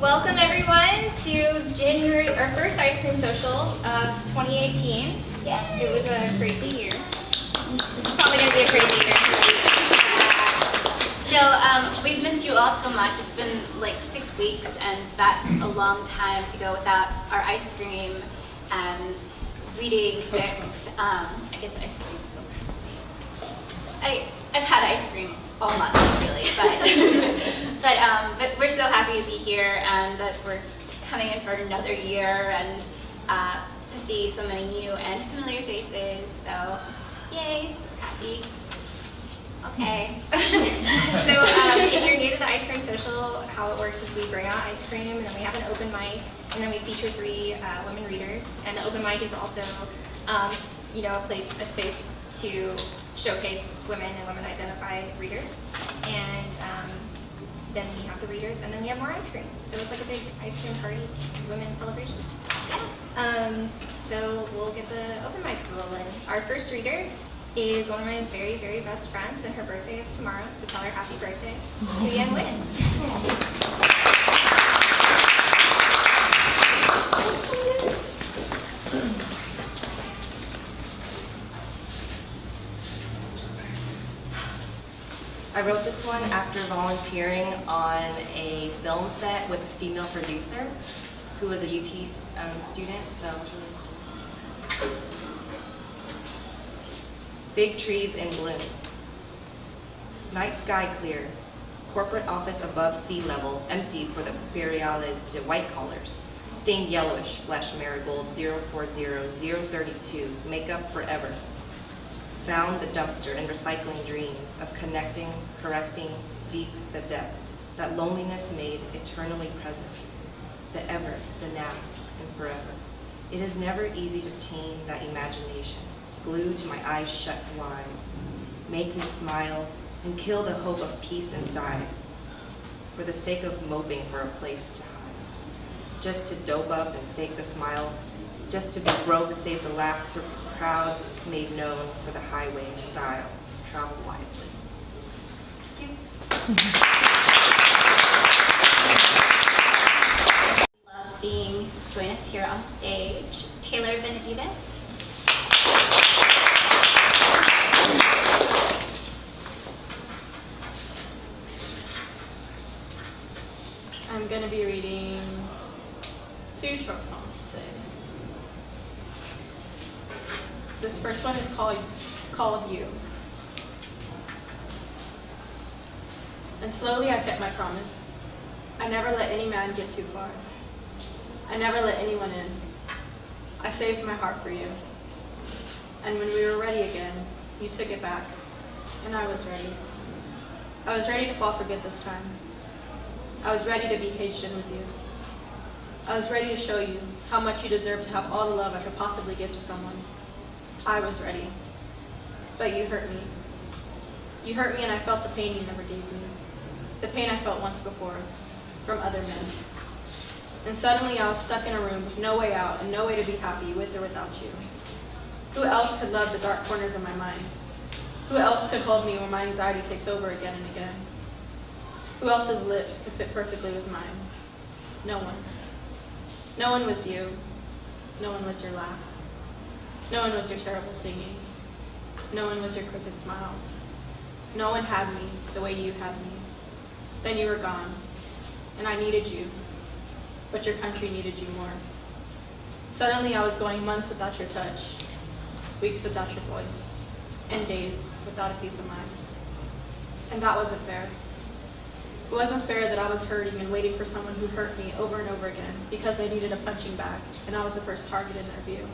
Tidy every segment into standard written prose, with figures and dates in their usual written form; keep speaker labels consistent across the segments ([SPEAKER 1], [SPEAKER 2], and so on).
[SPEAKER 1] Welcome everyone to our first ice cream social of 2018. Yeah, it was a crazy year. This is probably going to be a crazy year.
[SPEAKER 2] We've missed you all so much. It's been like 6 weeks, and that's a long time to go without our ice cream and reading fix. I guess ice cream. So I've had ice cream all month, really, but we're so happy to be here and that we're coming in for another year and to see so many new and familiar faces. So, yay, we're happy. Okay.
[SPEAKER 1] If you're new to the ice cream social, how it works is we bring out ice cream and then we have an open mic and then we feature 3 women readers. And the open mic is also, a space to showcase women and women-identified readers. And then we have the readers, and then we have more ice cream. So it's like a big ice cream party, women celebration. Yeah. So we'll get the open mic rolling. Our first reader is one of my very, very best friends, and her birthday is tomorrow, so tell her happy birthday. Tu-Uyen Nguyen.
[SPEAKER 3] I wrote this one after volunteering on a film set with a female producer who was a UT student, so it was really cool. Big trees in bloom. Night sky clear. Corporate office above sea level, empty for the feriales de white collars. Stained yellowish, flesh marigold 040032, makeup forever. Found the dumpster and recycling dreams of connecting, correcting, deep the depth, that loneliness made eternally present, the ever, the now, and forever. It is never easy to tame that imagination, glued to my eyes shut wide, make me smile and kill the hope of peace inside, for the sake of moping for a place to hide, just to dope up and fake the smile, just to be broke save the laughs or crowds made known for the highway style, travel widely.
[SPEAKER 2] Thank you. Love seeing join us here on stage, Taylor Benavides.
[SPEAKER 4] I'm going to be reading 2 short poems today. This first one is called You. And slowly I kept my promise. I never let any man get too far. I never let anyone in. I saved my heart for you. And when we were ready again, you took it back. And I was ready. I was ready to fall for good this time. I was ready to be patient with you. I was ready to show you how much you deserve to have all the love I could possibly give to someone. I was ready. But you hurt me. You hurt me and I felt the pain you never gave me. The pain I felt once before, from other men. And suddenly I was stuck in a room with no way out and no way to be happy with or without you. Who else could love the dark corners of my mind? Who else could hold me when my anxiety takes over again and again? Who else's lips could fit perfectly with mine? No one. No one was you. No one was your laugh. No one was your terrible singing. No one was your crooked smile. No one had me the way you had me. Then you were gone, and I needed you, but your country needed you more. Suddenly I was going months without your touch, weeks without your voice, and days without a peace of mind. And that wasn't fair. It wasn't fair that I was hurting and waiting for someone who hurt me over and over again because they needed a punching bag, and I was the first target in their view.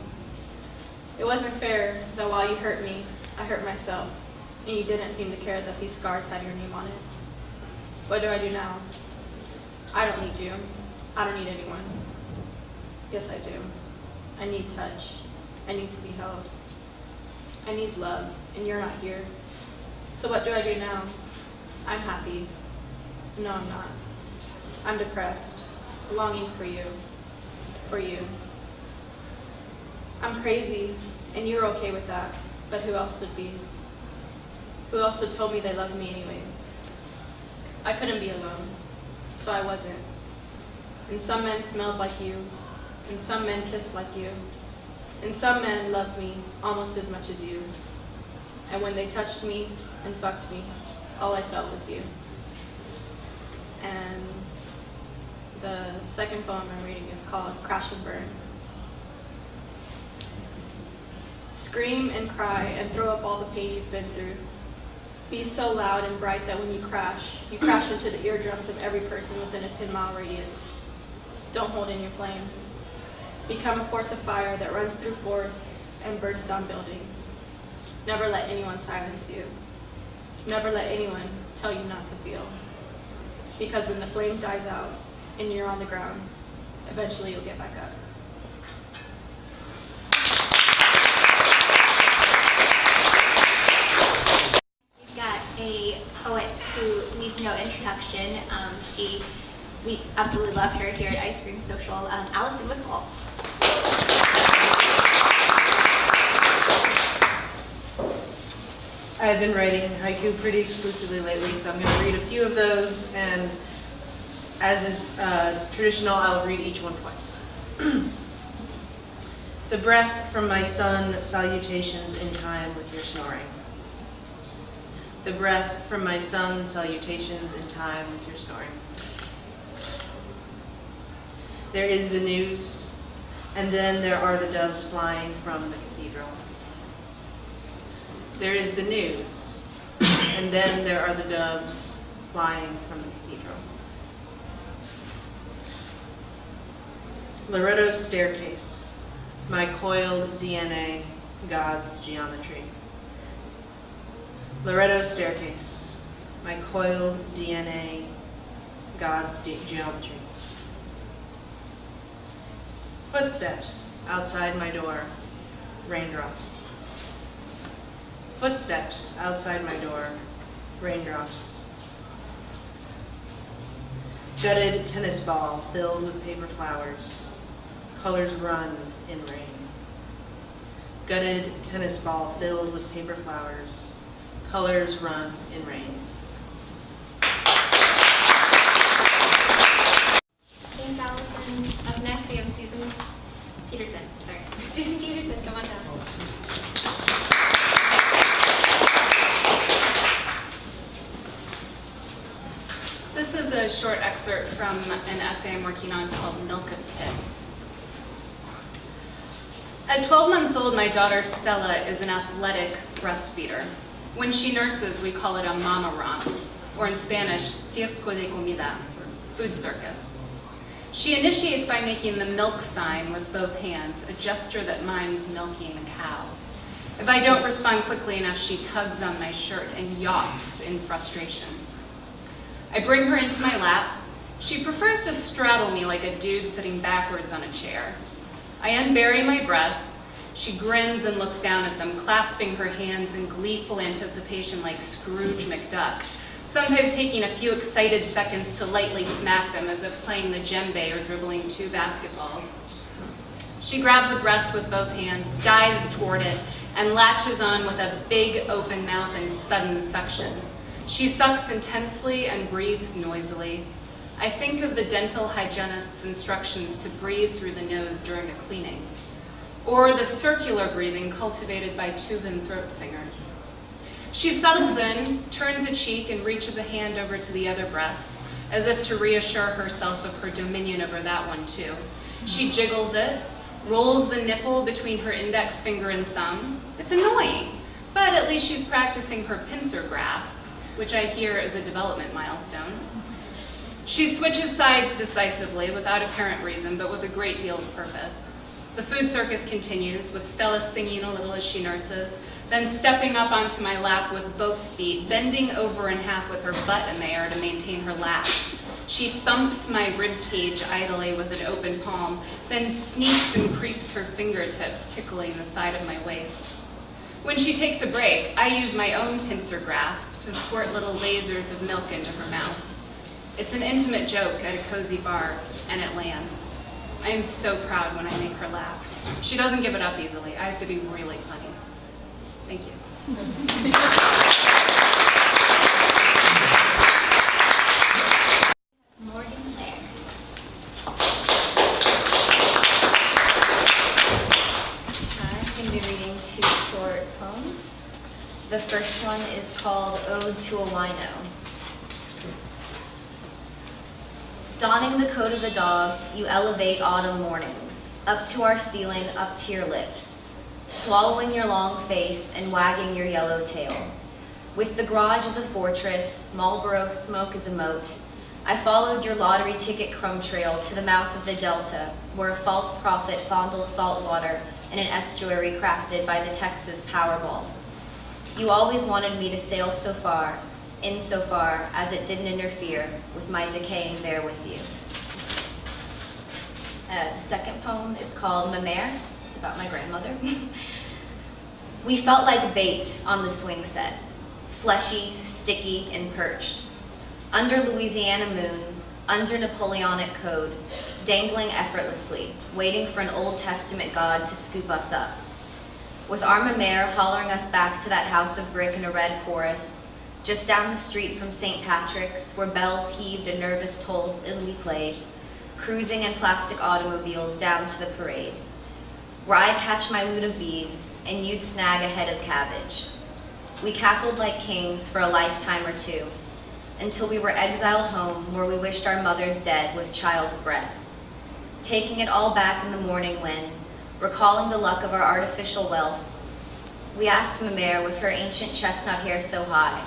[SPEAKER 4] It wasn't fair that while you hurt me, I hurt myself, and you didn't seem to care that these scars had your name on it. What do I do now? I don't need you. I don't need anyone. Yes, I do. I need touch. I need to be held. I need love, and you're not here. So what do I do now? I'm happy. No, I'm not. I'm depressed, longing for you. For you. I'm crazy, and you're okay with that, but who else would be? Who else would tell me they loved me anyways? I couldn't be alone, so I wasn't. And some men smelled like you, and some men kissed like you, and some men loved me almost as much as you. And when they touched me and fucked me, all I felt was you. And the second poem I'm reading is called Crash and Burn. Scream and cry and throw up all the pain you've been through. Be so loud and bright that when you crash into the eardrums of every person within a 10-mile radius. Don't hold in your flame. Become a force of fire that runs through forests and burns down buildings. Never let anyone silence you. Never let anyone tell you not to feel. Because when the flame dies out and you're on the ground, eventually you'll get back up.
[SPEAKER 2] We've got a poet who needs no introduction. We absolutely love her here at Ice Cream Social, Allyson Whipple.
[SPEAKER 5] I've been writing haiku pretty exclusively lately, so I'm going to read a few of those, and as is traditional, I'll read each one twice. The breath from my sun, salutations in time with your snoring. The breath from my sun, salutations in time with your snoring. There is the news, and then there are the doves flying from the cathedral. There is the news, and then there are the doves flying from the cathedral. Loretto's staircase, my coiled DNA, God's geometry. Loretto's staircase, my coiled DNA, God's geometry. Footsteps outside my door, raindrops. Footsteps outside my door, raindrops. Gutted tennis ball filled with paper flowers, colors run in rain. Gutted tennis ball filled with paper flowers, colors run in rain.
[SPEAKER 1] Thanks, Allyson. Up next, we have Peterson. Susan Peterson, come on down.
[SPEAKER 6] This is a short excerpt from an essay I'm working on called Milk a Tit. At 12 months old, my daughter Stella is an athletic breastfeeder. When she nurses, we call it a mama rom, or in Spanish, circo de comida, food circus. She initiates by making the milk sign with both hands, a gesture that mimes milking a cow. If I don't respond quickly enough, she tugs on my shirt and yawps in frustration. I bring her into my lap. She prefers to straddle me like a dude sitting backwards on a chair. I unbury my breasts. She grins and looks down at them, clasping her hands in gleeful anticipation like Scrooge McDuck, sometimes taking a few excited seconds to lightly smack them as if playing the djembe or dribbling two basketballs. She grabs a breast with both hands, dives toward it, and latches on with a big open mouth and sudden suction. She sucks intensely and breathes noisily. I think of the dental hygienist's instructions to breathe through the nose during a cleaning, or the circular breathing cultivated by Tu-Uyen throat singers. She settles in, turns a cheek, and reaches a hand over to the other breast, as if to reassure herself of her dominion over that one too. She jiggles it, rolls the nipple between her index finger and thumb. It's annoying, but at least she's practicing her pincer grasp, which I hear is a development milestone. She switches sides decisively, without apparent reason, but with a great deal of purpose. The food circus continues, with Stella singing a little as she nurses, then stepping up onto my lap with both feet, bending over in half with her butt in the air to maintain her lap. She thumps my rib cage idly with an open palm, then sneaks and creeps her fingertips, tickling the side of my waist. When she takes a break, I use my own pincer grasp to squirt little lasers of milk into her mouth. It's an intimate joke at a cozy bar, and it lands. I am so proud when I make her laugh. She doesn't give it up easily. I have to be really funny. Thank you.
[SPEAKER 2] Morgan Laird.
[SPEAKER 7] first one is called Ode to a Wino. Donning the coat of a dog, you elevate autumn mornings, up to our ceiling, up to your lips, swallowing your long face and wagging your yellow tail. With the garage as a fortress, Marlboro smoke as a moat, I followed your lottery ticket crumb trail to the mouth of the Delta, where a false prophet fondles salt water in an estuary crafted by the Texas Powerball. You always wanted me to sail so far, insofar as it didn't interfere with my decaying there with you. The second poem is called Ma Mère. It's about my grandmother. We felt like bait on the swing set, fleshy, sticky, and perched. Under Louisiana moon, under Napoleonic code, dangling effortlessly, waiting for an Old Testament God to scoop us up. With our Ma Mère hollering us back to that house of brick in a red chorus, just down the street from St. Patrick's, where bells heaved a nervous toll as we played, cruising in plastic automobiles down to the parade, where I'd catch my loot of beads and you'd snag a head of cabbage. We cackled like kings for a lifetime or two, until we were exiled home where we wished our mothers dead with child's breath, taking it all back in the morning when, recalling the luck of our artificial wealth, we asked Ma Mère with her ancient chestnut hair so high,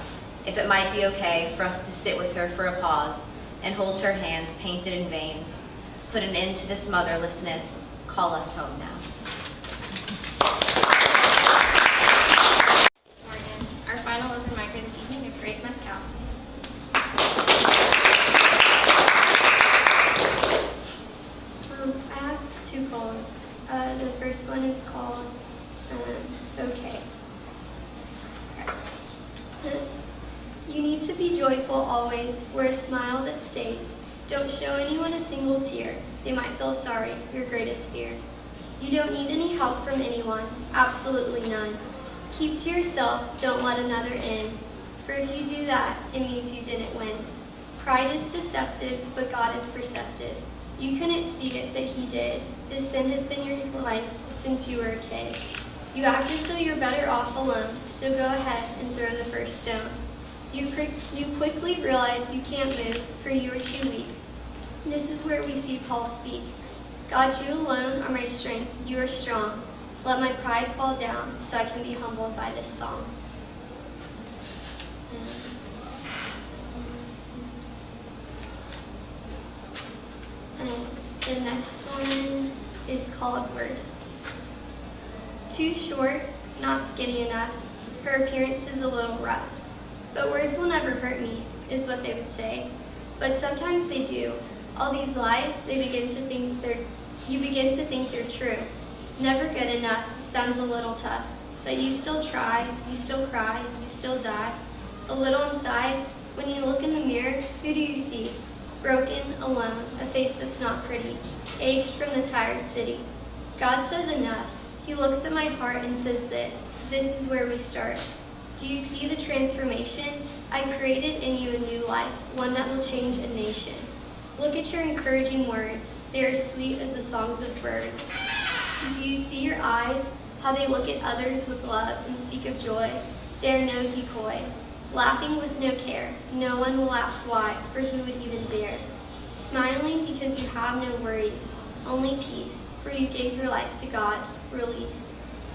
[SPEAKER 7] if it might be okay for us to sit with her for a pause and hold her hand painted in veins, put an end to this motherlessness, call us home now.
[SPEAKER 1] It's Morgan. Our final open micer this evening is Grace Mescal.
[SPEAKER 8] I have two poems. The first one is called Okay. You need to be joyful always, wear a smile that stays. Don't show anyone a single tear. They might feel sorry, your greatest fear. You don't need any help from anyone, absolutely none. Keep to yourself, don't let another in. For if you do that, it means you didn't win. Pride is deceptive, but God is perceptive. You couldn't see it, but He did. This sin has been your life since you were a kid. You act as though you're better off alone, so go ahead and throw the first stone. You quickly realize you can't move, for you are too weak. This is where we see Paul speak. God, you alone are my strength, you are strong. Let my pride fall down, so I can be humbled by this song. And the next one is called Word. Too short, not skinny enough, her appearance is a little rough. But words will never hurt me, is what they would say. But sometimes they do. All these lies, you begin to think they're true. Never good enough sounds a little tough, but you still try, you still cry, you still die. A little inside, when you look in the mirror, who do you see? Broken, alone, a face that's not pretty, aged from the tired city. God says enough. He looks at my heart and says this is where we start. Do you see the transformation? I created in you a new life, one that will change a nation. Look at your encouraging words. They are sweet as the songs of birds. Do you see your eyes, how they look at others with love and speak of joy? They are no decoy, laughing with no care. No one will ask why, for who would even dare? Smiling because you have no worries, only peace, for you gave your life to God, release.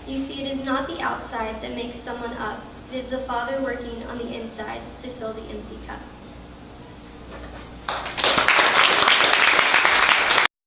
[SPEAKER 8] You see, it is not the outside that makes someone up. It is the Father working on the inside to fill the empty cup.